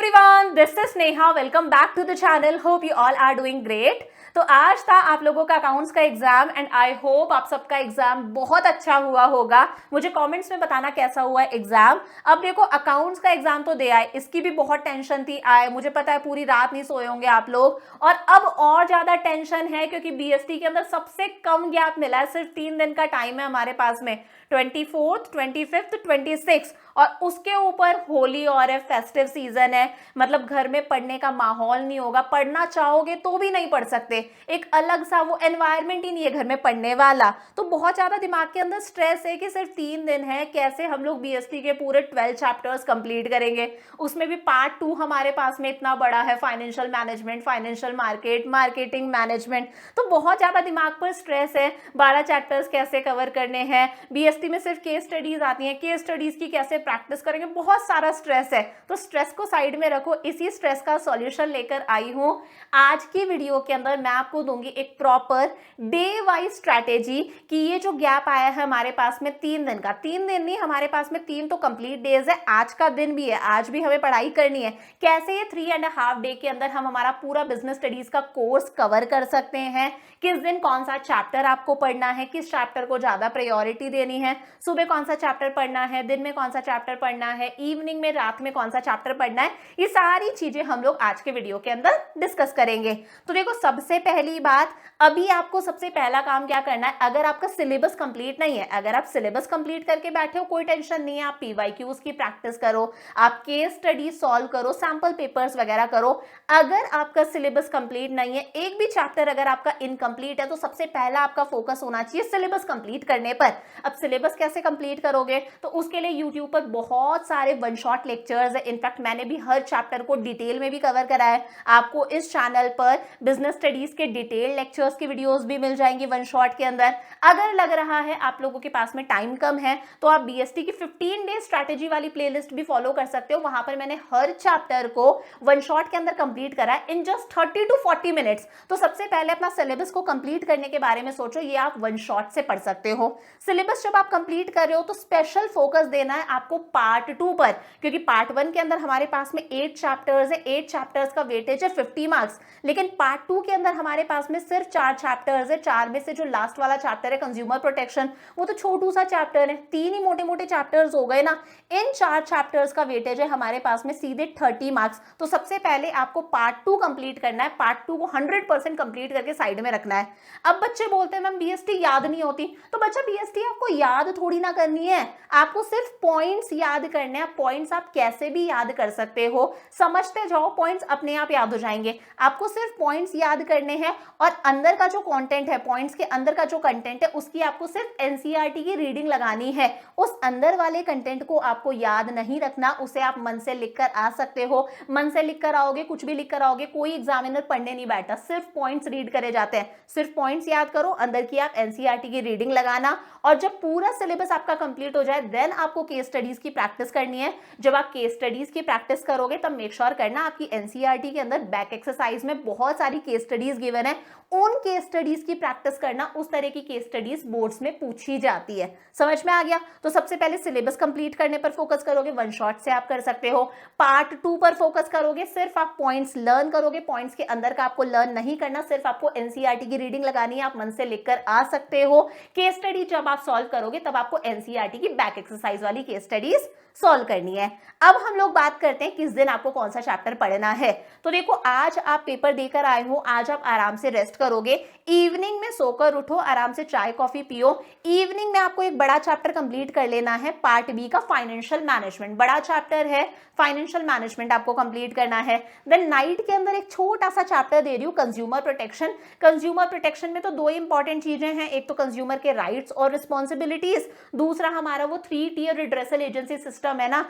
everyone, this is Neha. Welcome back to the channel. Hope you all are doing great. तो आज था आप लोगों का अकाउंट्स का एग्जाम एंड आई होप आप सबका एग्जाम बहुत अच्छा हुआ होगा। मुझे कमेंट्स में बताना कैसा हुआ है एग्जाम। अब देखो अकाउंट्स का एग्जाम तो दे आए, इसकी भी बहुत टेंशन थी। आए मुझे पता है पूरी रात नहीं सोए होंगे आप लोग, और अब और ज्यादा टेंशन है क्योंकि बीएसटी के अंदर सबसे कम गैप मिला है। सिर्फ 3 दिन का टाइम है हमारे पास में, 24th, 25th, 26, और उसके ऊपर होली और फेस्टिव सीजन है। मतलब घर में पढ़ने का माहौल नहीं होगा, पढ़ना चाहोगे तो भी नहीं पढ़ सकते। एक अलग सा वो एनवायरनमेंट ही नहीं है घर में पढ़ने वाला। तो बहुत ज्यादा दिमाग के अंदर स्ट्रेस है कि सिर्फ 3 दिन है, कैसे हम लोग बीएसटी के पूरे 12 चैप्टर्स कंप्लीट करेंगे। उसमें भी पार्ट 2 हमारे पास में इतना बड़ा है, financial management, financial market, marketing management. तो बहुत ज्यादा दिमाग पर स्ट्रेस है। 12 चैप्टर्स कैसे कवर करने हैं, बीएसटी में सिर्फ केस स्टडीज आती हैं, केस स्टडीज की कैसे प्रैक्टिस करेंगे, बहुत सारा स्ट्रेस है। तो स्ट्रेस को साइड में रखो, इसी स्ट्रेस का सॉल्यूशन लेकर आई हूं आज की वीडियो के अंदर। मैं आपको दूंगी एक प्रॉपर डे वाइज स्ट्रैटेजी कि ये जो गैप आया है हमारे पास में 3 दिन का, 3 दिन नहीं हमारे पास में 3 तो कंप्लीट डेज है, आज का दिन भी है, आज भी हमें पढ़ाई करनी है। कैसे ये 3.5 डे के अंदर हम हमारा पूरा बिजनेस स्टडीज का कोर्स कवर कर सकते हैं, किस दिन कौन सा चैप्टर आपको पढ़ना है, किस चैप्टर को ज्यादा प्रायोरिटी देनी है, सुबह कौन सा चैप्टर पढ़ना है, दिन में कौन सा चैप्टर पढ़ना है, इवनिंग में रात में कौन सा चैप्टर पढ़ना है, ये सारी चीजें हम लोग आज के वीडियो के अंदर डिस्कस करेंगे। तो देखो सबसे पहली बात, अभी आपको सबसे पहला काम क्या करना है, अगर आपका सिलेबस कंप्लीट नहीं है, अगर आप सिलेबस कंप्लीट करके बैठे हो कोई टेंशन नहीं है, आप पीवाईक्यूज की प्रैक्टिस करो, आप केस स्टडी सॉल्व करो, सैंपल पेपर्स वगैरह करो। अगर आपका सिलेबस कंप्लीट नहीं है, एक भी चैप्टर अगर आपका इनकम्प्लीट है, तो सबसे पहला आपका फोकस होना चाहिए सिलेबस कंप्लीट करने पर। अब सिलेबस कैसे कंप्लीट करोगे, तो उसके लिए यूट्यूब पर बहुत सारे वन शॉट लेक्चर्स है। इनफैक्ट मैंने भी हर चैप्टर को डिटेल में भी कवर करा है। आपको इस चैनल पर बिजनेस स्टडीज के डिटेल लेक्चर्स की वीडियोस भी मिल जाएंगी वन शॉट के अंदर। अगर लग रहा है आप लोगों के पास में टाइम कम है, तो आप बीएसटी की 15 डे स्ट्रैटेजी वाली प्लेलिस्ट भी फॉलो कर सकते हो। वहां पर मैंने हर चैप्टर को वन शॉट के अंदर कंप्लीट करा है इन जस्ट 30 to 40 मिनट्स। तो सबसे पहले अपना सिलेबस को कंप्लीट करने के बारे में सोचो, ये आप वन शॉट से पढ़ सकते हो। सिलेबस जब आप कंप्लीट कर रहे हो तो स्पेशल फोकस देना है आपको पार्ट 2 पर, क्योंकि पार्ट 1 के अंदर हमारे पास में 8 चैप्टर्स है, 8 चैप्टर्स का वेटेज है 50 मार्क्स। लेकिन पार्ट 2 के अंदर हमारे पास में सिर्फ 4 चैप्टर्स है। 4 में से जो लास्ट वाला चैप्टर है कंज्यूमर प्रोटेक्शन, वो तो छोटू सा चैप्टर है, 3 ही मोटे मोटे चैप्टर्स हो गए ना। इन 4 चैप्टर्स का वेटेज है हमारे पास में सीधे 30 मार्क्स। तो सबसे पहले आपको पार्ट 2 कंप्लीट करना है, पार्ट 2 को 100% कंप्लीट करके साइड में रखना है। अब बच्चे बोलते हैं मैम बीएसटी याद नहीं होती, तो बच्चा बीएसटी आपको याद थोड़ी ना करनी है, आपको सिर्फ पॉइंट्स याद करने हैं। पॉइंट्स आप कैसे भी याद कर सकते हो, समझते जाओ, पॉइंट्स अपने आप याद हो जाएंगे। आपको सिर्फ पॉइंट्स याद करने हैं, और अंदर का जो कंटेंट है, पॉइंट्स के अंदर का जो कंटेंट है, उसकी आपको सिर्फ एनसीईआरटी की रीडिंग लगानी है। उस अंदर वाले कंटेंट को आपको याद नहीं रखना, उसे आप मन से लिख कर आ सकते हो। मन से लिख कर आओगे, कुछ भी लिख कर आओगे, कोई एग्जामिनर पढ़ने नहीं बैठा, सिर्फ पॉइंट्स रीड करे जाते हैं। सिर्फ पॉइंट्स याद करो, अंदर की आप एनसीईआरटी की रीडिंग लगाना, और जब पूरा सिलेबस आपका कंप्लीट हो जाए देन आपको केस स्टडीज की प्रैक्टिस करनी है। जब आप केस स्टडीज की प्रैक्टिस करोगे तब मेक श्योर करना आपकी एनसीईआरटी के अंदर बैक एक्सरसाइज में बहुत सारी केस स्टडीज गिवन है, उन केस स्टडीज की प्रैक्टिस करना। उस तरह की केस स्टडीज बोर्ड्स में पूछी जाती है। समझ में आ गया? तो सबसे पहले सिलेबस कंप्लीट करने पर फोकस करोगे, वन शॉट से आप कर सकते हो। पार्ट 2 पर फोकस करोगे, सिर्फ आप पॉइंट्स लर्न करोगे, पॉइंट्स के अंदर का आपको लर्न नहीं करना, सिर्फ आपको एनसीईआरटी की रीडिंग लगानी है, आप मन से लिखकर आ सकते हो। केस स्टडी जब आप सॉल्व करोगे तब आपको एनसीईआरटी की बैक एक्सरसाइज वाली केस स्टडीज सॉल्व करनी है। अब हम लोग बात करते हैं किस दिन आपको कौन सा चैप्टर पढ़ना है। तो देखो आज आप पेपर देकर आए हो, आज आप आराम से रेस्ट करोगे, इवनिंग में सोकर उठो, आराम से चाय कॉफी पियो। इवनिंग में आपको एक बड़ा चैप्टर कंप्लीट कर लेना है, पार्ट बी का फाइनेंशियल मैनेजमेंट, बड़ा चैप्टर है फाइनेंशियल मैनेजमेंट, आपको कंप्लीट करना है। देन नाइट के अंदर एक छोटा सा चैप्टर दे रही हूँ, कंज्यूमर प्रोटेक्शन। कंज्यूमर प्रोटेक्शन में तो 2 इंपॉर्टेंट चीजें हैं, एक तो कंज्यूमर के राइट्स और रिस्पॉन्सिबिलिटीज, दूसरा हमारा वो 3 टियर रिड्रेसल एजेंसी सिस्टम है ना,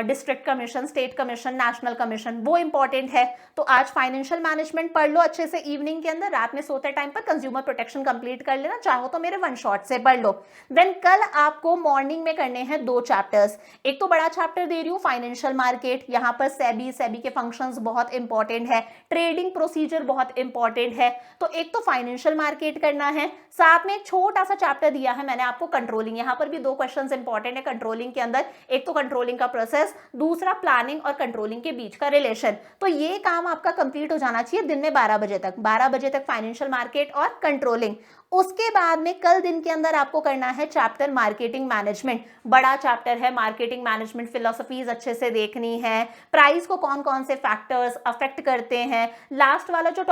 district commission, state commission, national commission, वो इंपॉर्टेंट है। तो आज फाइनेंशियल मैनेजमेंट पढ़ लो अच्छे से इवनिंग के अंदर, रात में सोते टाइम पर कंज्यूमर प्रोटेक्शन कंप्लीट कर लेना, चाहो तो मेरे वन शॉट से पढ़ लो। देन कल आपको मॉर्निंग में करने हैं 2 चैप्टर्स, एक तो बड़ा चैप्टर दे रही हूँ फाइनेंशियल मार्केट, यहाँ पर सेबी के फंक्शंस बहुत इंपॉर्टेंट है, ट्रेडिंग प्रोसीजर बहुत इंपॉर्टेंट है। तो एक तो फाइनेंशियल मार्केट करना है, साथ में एक छोटा सा चैप्टर दिया है मैंने आपको कंट्रोलिंग, यहाँ पर भी 2 क्वेश्चंस इंपॉर्टेंट है कंट्रोलिंग के अंदर। एक तो कंट्रोलिंग का प्रोसेस, दूसरा प्लानिंग और कंट्रोलिंग के बीच का रिलेशन। तो ये काम आपका कंप्लीट हो जाना चाहिए दिन में 12 बजे तक। 12 बजे तक फाइनेंशियल मार्केट और कंट्रोलिंग। उसके बाद में कल दिन के अंदर आपको करना है चैप्टर मार्केटिंग मैनेजमेंट। बड़ा चैप्टर है मार्केटिंग मैनेजमेंट, फिलोसफीज अच्छे से देखनी है, प्राइस को कौन कौन से फैक्टर्स अफेक्ट करते हैं। लास्ट वाला जो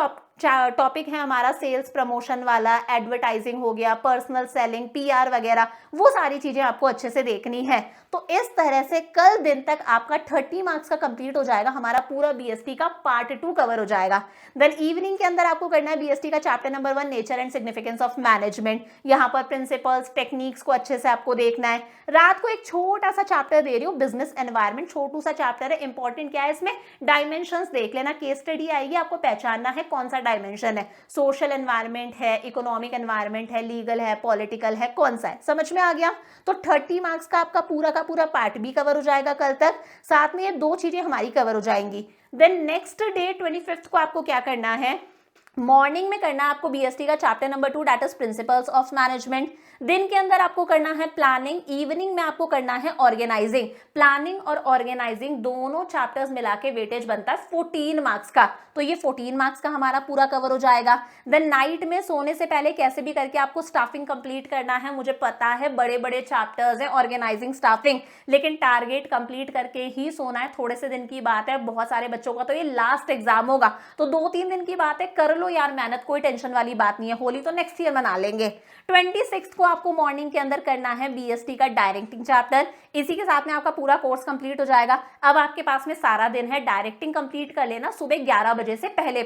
टॉपिक है हमारा सेल्स प्रमोशन वाला, एडवर्टाइजिंग हो गया, पर्सनल सेलिंग, पीआर वगैरह, वो सारी चीजें आपको अच्छे से देखनी है। तो इस तरह से कल दिन तक आपका 30 मार्क्स का कंप्लीट हो जाएगा, हमारा पूरा बीएसटी का पार्ट 2 कवर हो जाएगा। देन इवनिंग के अंदर आपको करना है बीएसटी का chapter number 1 nature and significance of management. यहाँ पर प्रिंसिपल्स, टेक्निक्स को अच्छे से आपको देखना है। रात को एक छोटा सा चैप्टर दे रही हूँ, बिजनेस एनवायरनमेंट, छोटू सा चैप्टर है। इंपॉर्टेंट क्या है इसमें, डायमेंशंस देख लेना, केस स्टडी आएगी, आपको पहचानना है कौन सा डायमेंशन है, सोशल एनवायरनमेंट है, इकोनॉमिक एनवायरनमेंट है, लीगल है, पॉलिटिकल है, कौन सा है, समझ में आ गया। तो 30 मार्क्स का आपका पूरा का पूरा पार्ट भी कवर हो जाएगा कल तक, साथ में ये 2 चीजें हमारी कवर हो जाएंगी। देन नेक्स्ट डे 25 को आपको क्या करना है, मॉर्निंग में करना है आपको बीएसटी का chapter number 2 that is principles of management. दिन के अंदर आपको करना है प्लानिंग, इवनिंग में आपको करना है ऑर्गेनाइजिंग। प्लानिंग और ऑर्गेनाइजिंग दोनों चैप्टर्स मिला के वेटेज बनता है 14 मार्क्स का, तो ये 14 मार्क्स का हमारा पूरा कवर हो जाएगा। देन नाइट में सोने से पहले कैसे भी करके आपको स्टाफिंग कंप्लीट करना है। मुझे पता है बड़े बड़े चैप्टर्स है, ऑर्गेनाइजिंग, स्टाफिंग, लेकिन टारगेट कंप्लीट करके ही सोना है। थोड़े से दिन की बात है, बहुत सारे बच्चों का तो ये लास्ट एग्जाम होगा, तो 2-3 दिन की बात है, कर लो यार मेहनत, कोई टेंशन वाली बात नहीं है, होली तो नेक्स्ट ईयर मना लेंगे। 26 को आपको मॉर्निंग के अंदर करना है बीएसटी का डायरेक्टिंग चैप्टर। इसी के साथ में आपका पूरा कोर्स कंप्लीट हो जाएगा। अब आपके पास में सारा दिन है, डायरेक्टिंग कंप्लीट कर लेना सुबह 11 बजे से पहले,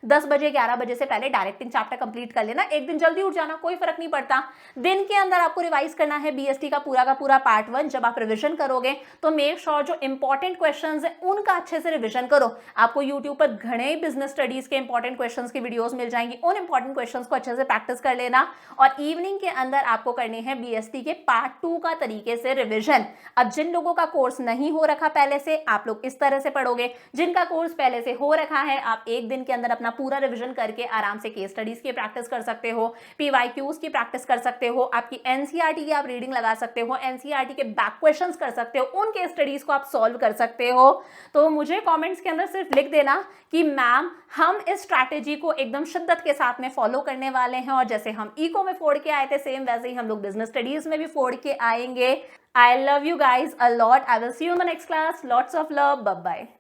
10 बजे 11 बजे से पहले डायरेक्टिंग चैप्टर कंप्लीट कर लेना। एक दिन जल्दी उठ जाना, कोई फर्क नहीं पड़ता। दिन के अंदर आपको रिवाइज करना है बीएसटी का पूरा पार्ट 1। जब आप रिविजन करोगे तो मेक श्योर जो इंपॉर्टेंट क्वेश्चंस है उनका अच्छे से रिविजन करो। आपको यूट्यूब पर घने बिजनेस स्टडीज के इंपॉर्टेंट क्वेश्चंस की वीडियोस मिल जाएंगी, उन इंपॉर्टेंट क्वेश्चंस को अच्छे से प्रैक्टिस कर लेना। और इवनिंग के अंदर आपको करनी है बीएसटी के पार्ट 2 का तरीके से रिविजन। अब जिन लोगों का कोर्स नहीं हो रखा पहले से, आप लोग इस तरह से पढ़ोगे। जिनका कोर्स पहले से हो रखा है, आप एक दिन के अंदर अपना पूरा रिविजन करके आराम से केस स्टडीज की प्रैक्टिस कर सकते हो, पीवाईक्यूज की प्रैक्टिस कर सकते हो, आपकी एनसीईआरटी की आप रीडिंग लगा सकते हो, एनसीईआरटी के बैक क्वेश्चंस कर सकते हो, उन केस स्टडीज को आप सॉल्व कर सकते हो। तो मुझे कमेंट्स के अंदर सिर्फ लिख देना कि मैम हम इस स्ट्रैटेजी को एकदम शिद्दत के साथ में फॉलो करने वाले हैं, और जैसे हम इको में फोड़ के आए थे सेम वैसे ही हम लोग बिजनेस स्टडीज में भी फोड़ के आएंगे। I love you guys a lot. I will see you in the next class. Lots of love. Bye bye.